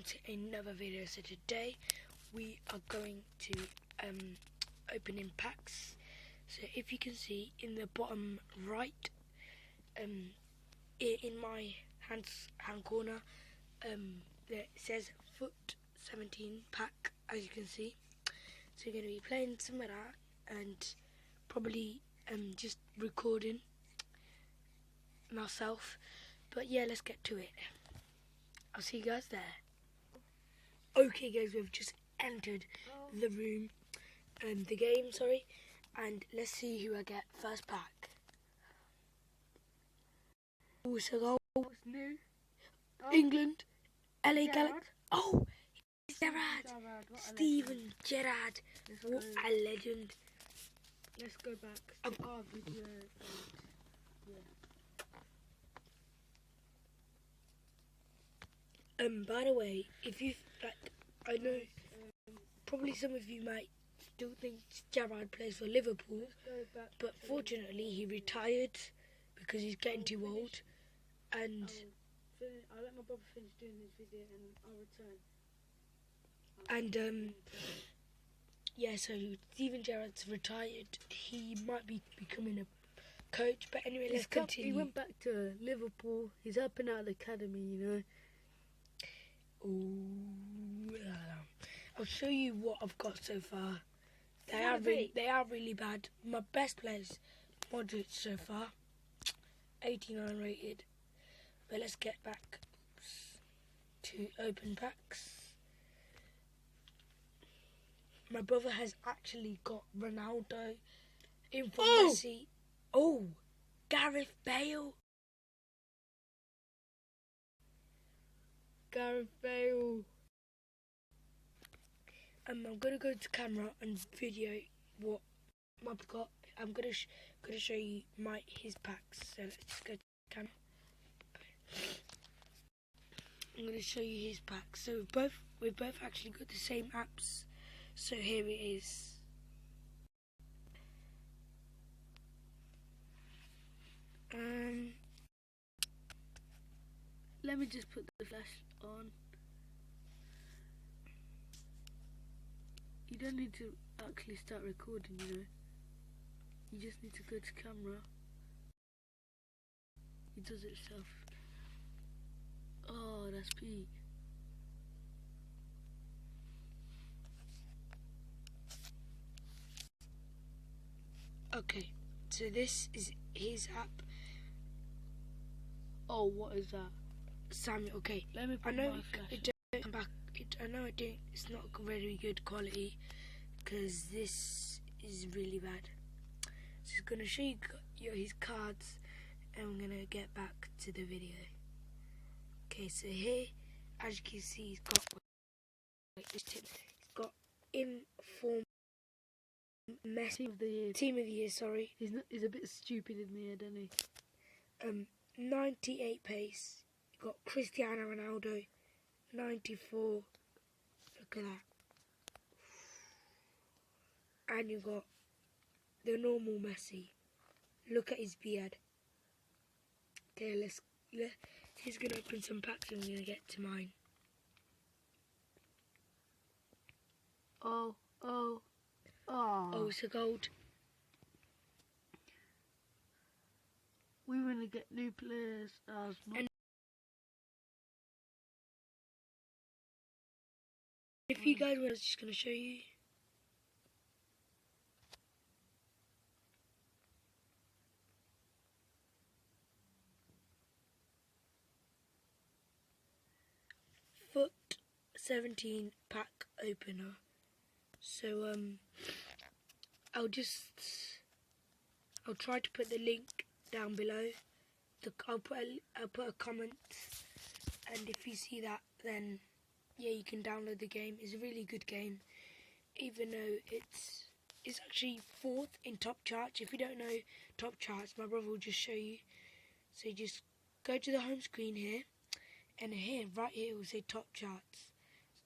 to another video. So today we are going to open in packs. So if you can see in the bottom right, in my hand corner, it says FUT 17 pack, as you can see. So we're going to be playing some of that and probably just recording myself. But yeah, let's get to it. I'll see you guys there. Okay guys, we've just entered the room, the game, sorry, and let's see who I get first pack. Also, what's new? England, LA Galaxy. Oh, Gerrard. Steven Gerrard. What a legend. Let's go back to our video. By the way, if you I know probably some of you might still think Gerrard plays for Liverpool, but fortunately he retired because he's getting too old. And I'll let my brother finish doing this video and I'll return. And yeah, so Steven Gerrard's retired. He might be becoming a coach, but anyway, let's continue. He went back to Liverpool. He's helping out the academy, you know. Ooh, I'll show you what I've got so far. They are really bad. My best players, Modric so far, 89 rated. But let's get back to open packs. My brother has actually got Ronaldo in for Messi. Oh, Gareth Bale. Gareth Bale. I'm gonna go to camera and video what I've got. I'm gonna show you his packs. So let's just go to camera. I'm gonna show you his packs. So we've both actually got the same apps. So here it is. Let me just put the flash on. You don't need to actually start recording, you know. You just need to go to camera. It does it itself. Oh, that's peak. Okay, so this is his app. Oh, what is that? Samuel, okay. Let me put my flash. I know it's not very good quality because this is really bad. So I'm going to show you his cards and I'm going to get back to the video. Okay, so here, as you can see, he's got inform Messi team of the year, sorry. He's a bit stupid in the head, isn't he? 98 pace. You got Cristiano Ronaldo, 94. Look at that. And you got the normal Messi. Look at his beard. Okay, he's gonna open some packs and we're gonna get to mine. Oh, it's a gold. We want to get new players. If you guys want, I was just gonna show you. FUT 17 pack opener. So I'll try to put the link down below. I'll put a comment, and if you see that, then yeah, you can download the game. It's a really good game, even though it's actually 4th in top charts. If you don't know top charts, my brother will just show you. So you just go to the home screen here, and here, right here, it will say top charts.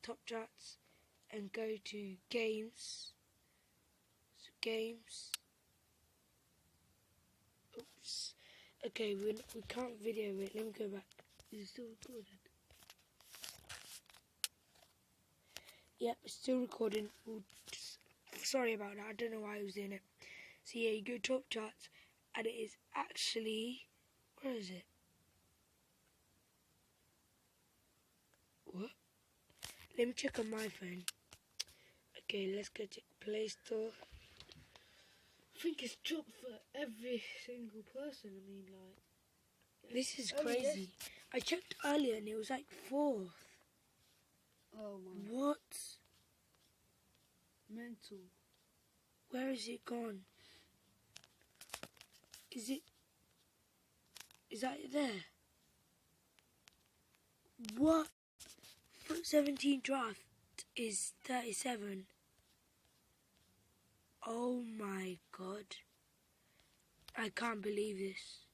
Top charts, and go to games. So games. Oops. Okay, we can't video it. Let me go back. Is it still recording? Yep, it's still recording. Sorry about that. I don't know why I was doing it. So yeah, you go top charts, and it is actually, where is it? What? Let me check on my phone. Okay, let's go to Play Store. I think it's dropped for every single person. I mean, like, This is Oh, yes. crazy. I checked earlier and it was like 4th. oh my, What? mental. Where is it gone? Is that it there? What? FUT 17 draft is 37. Oh my god. I can't believe this.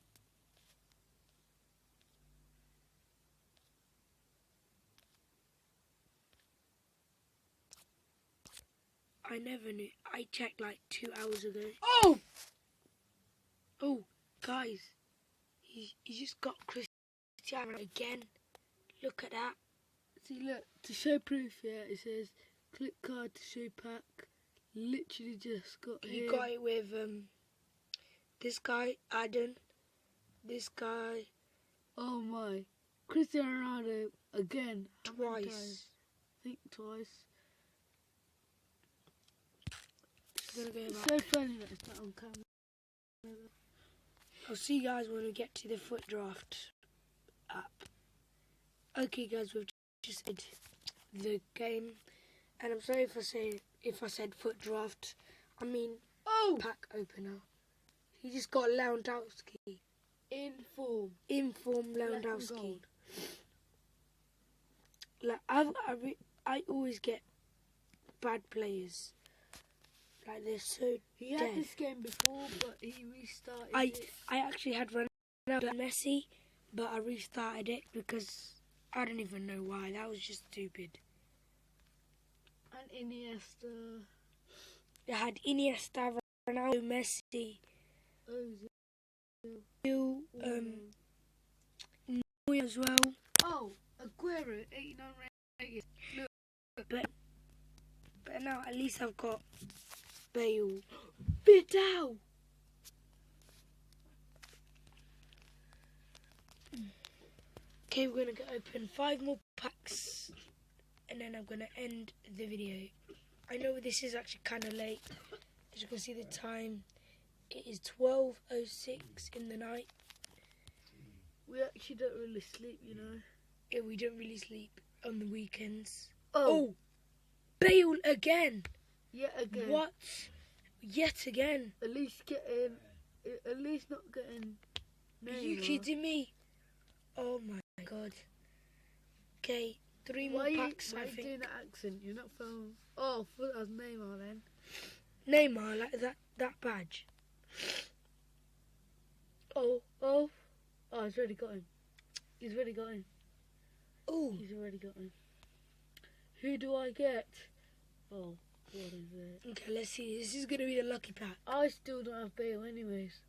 I never knew. I checked like 2 hours ago. Oh! Oh, guys. He just got Cristiano again. Look at that. See, look, to show proof, yeah, it says, click card to show pack. Literally just got He him. got it with this guy, Adam. This guy Oh my. Cristiano Ronaldo again. How many times? twice. I think twice. It's gonna go It's back. so funny that it's not on camera. I'll see you guys when we get to the FUT draft app. Okay, guys, we've just said the game, and I'm sorry if I said FUT draft. I mean Oh! pack opener. He just got Lewandowski. In form. Inform Black and Lewandowski. gold. Like I always get bad players. Like they're so He had dead. this game before, but he restarted I it. actually had Ronaldo and Messi, but I restarted it because I don't even know why. That was just stupid. And Iniesta. I had Iniesta, Ronaldo, Messi, Ozil. Bill, Neuer as well. Oh, Aguero, 89 rated. But now at least I've got Bale. Vidal. Okay, we're gonna open 5 more packs, and then I'm gonna end the video. I know this is actually kind of late. As you can see the time, it is 12:06 in the night. We actually don't really sleep, you know. Yeah, we don't really sleep on the weekends. Oh, Bale again! yet again. What? Yet again? At least not getting. Are you kidding me? Oh my god. Okay, 3 more packs, why I are you doing think. that accent? You're not from. Oh, I thought that was Neymar then. Neymar, like that badge. Oh, he's already got him. He's already got him. Oh, He's already got him. Who do I get? Oh, what is it? okay, let's see. This is going to be the lucky pack. I still don't have Bale anyways.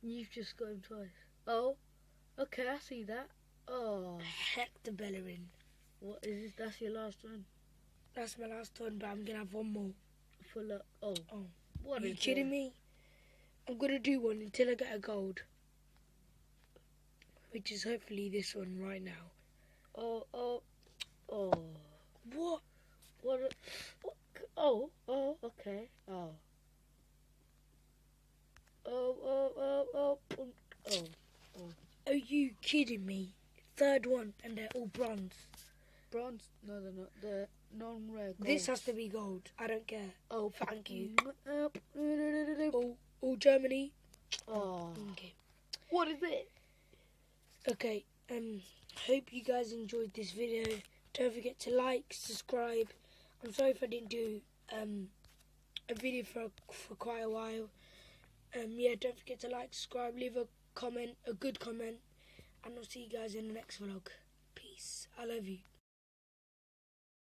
You've just got him twice. Oh, okay, I see that. Oh, Hector Bellerin. what is this? That's your last one. That's my last one, but I'm going to have one more. Full up. Oh, Oh, what are you is kidding it? me? I'm going to do one until I get a gold. Which is hopefully this one right now. Oh. What? What? Oh, okay. Oh. Oh. Are you kidding me? 3rd one, and they're all bronze. Bronze? No, they're not. They're non-rare. This has to be gold. I don't care. Oh, Thank you. Oh. All Germany. Oh. Okay. What is it? Okay. Hope you guys enjoyed this video. Don't forget to like, subscribe. I'm sorry if I didn't do a video for quite a while. Yeah, don't forget to like, subscribe, leave a comment, a good comment, and I'll see you guys in the next vlog. Peace. I love you.